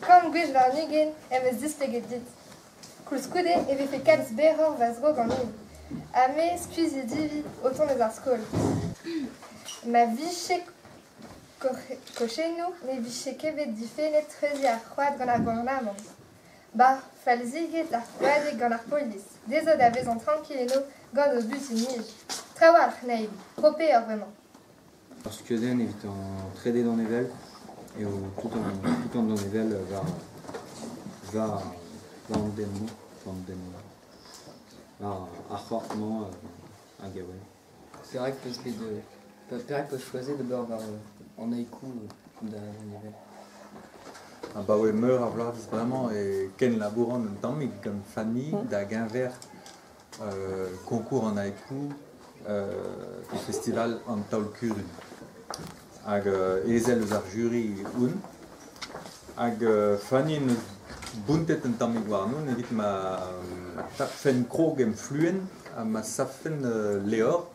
quand gwij var nugen, emes dispeget dit. Koulskoude eve fait 4 berror vasrog en ligne. Ame skuizi divi autant des arskol. Ma viche kochenou, ne viche kevet difenet trezi ar c'hoad gant ar gouvernement. Bah, falziget ar c'hoad gant ar polis. Dezo da vezan tranquilleno gant o bus in Trawar, naïb, propé vraiment. Parce que den evit an trede d'an evel, et tout en d'an evel va an ar c'hortman a gawen. C'est vrai que peut choisir de beurre en haïku d'un niveau. Ah bah ouais, meur à v'lad vraiment et ken labouran un tammig comme Fanny da Guinvert concours en haïku au festival en Taulkurun. Ag ezel eus ar jury un ag Fanny ne buntet un tammig war non evit ma tapfen krog em fluen a ma safen leor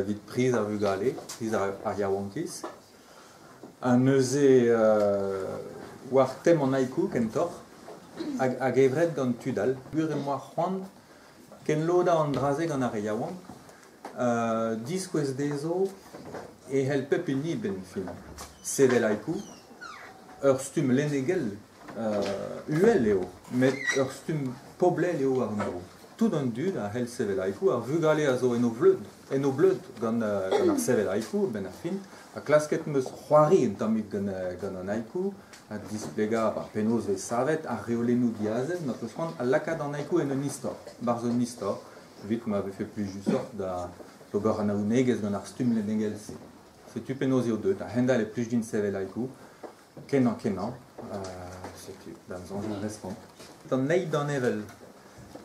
vit priz ar vugale, priz ar yawankis. A neuze war tem an haïku kentor hag evret gant tudal. Bur e moa c'hoant ken loda an draze gant ar yawank diskouez dezo e hel pep uni ben film. Sevel haïku, ur stum lenegel uel eo, met ur stum poblel eo ar nero. Tout an dud a hel sevel haïku, ar vugale a zo eno bleud gant ar sevel haïku, ben ar fin, a klasket meus c'hoari en tammig gant an haïku, a displega par penaos ve savet, a reolennou diazel, not eus c'hoant a lakad an haïku en un istor, bar zo istor, vit ma ve fe plus jusort da logor an aounegez gant ar stum lenegel se. Se tu penaos eo deut, a hendal e plus din sevel haïku, kenan, se tu, dan zanjou respont. Dan neid d'an evel,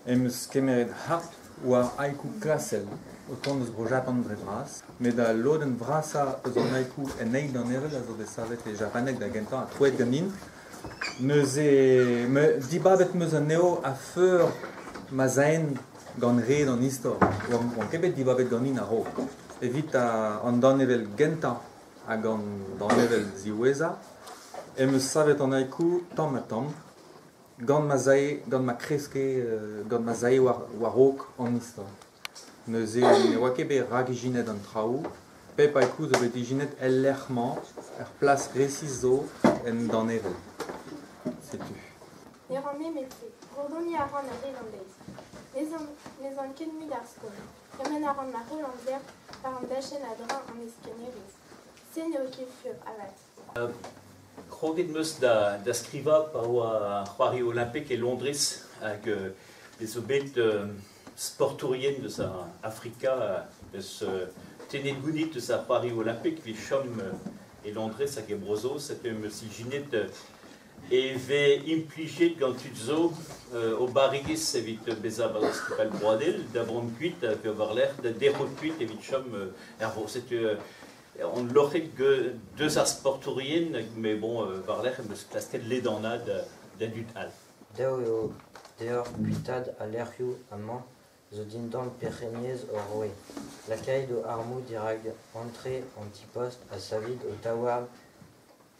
emus kemeret hart war haïku klasel, autant eus bro Japan dre vras, met da loden vrasa eus an haïku en neid d'an evel, a zo de savet e japanek da gentan a troet ganin, neuze, dibabet meus an eo a feur ma zaen gant red an istor, oan kebet dibabet ganin a ro. Evit an dan evel gentan a gant dan evel ziweza, emus savet an haïku tamm a tamm, gant ma zae, gant ma kreske, gant ma zae war ok an istor. Neuze ne oa ket bet ragijinet an traoù, pep haïku zo bet ijinet el lerc'hman, plas resis zo en dan evel. Setu. Ne ran me mette, rodoni a ran a relandez. Ne zan ken mud ar skol. Kemen a ran ma relandzer par an dachen a dra an eskeneriz. Se ne oa ket fur avat. Kroget meus da skriva pa oa c'hoari Olympik e Londres hag ez o bet sportourien deus Afrika eus tenet gounit deus ar c'hoari Olympik vi chom e Londres hag e brozo, set meus ijinet e ve implijet gant tud zo o barigis evit beza bar skipal broadel da brom kuit hag war l'er da derot kuit evit chom er vo. On l'aurait que deux sportourien, mais bon, par l'air, me clasquait les danades d'adult al. Deo dehors cuitad a l'erriou amant, zodin dan pereniez orwe. La caille de armou dirag entrée antiposte à savid au tawar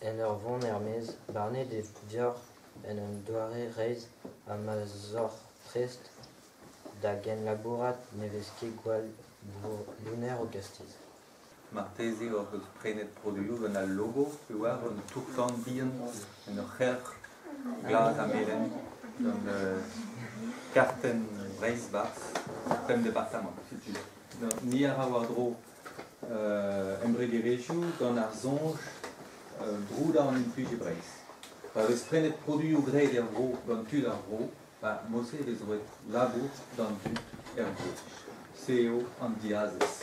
en von hermez, barnet des dior en un doare reiz a mazor trest da gen labourat neveski gual lunaire au castiz. Martezi or eus prenet produioù gant al logo, pe war un tourtan bihan, en ur c'herc'h glad a melen, gant karten Breizh bars, pem departament, si tu veux. Ni a ra war dro embregerezioù gant ar zonj drou da an impluje Breizh. Pa eus prenet produioù gret er vro gant tud ar vro, pa mose vez oet labour gant tud er vro. Seo an diazez.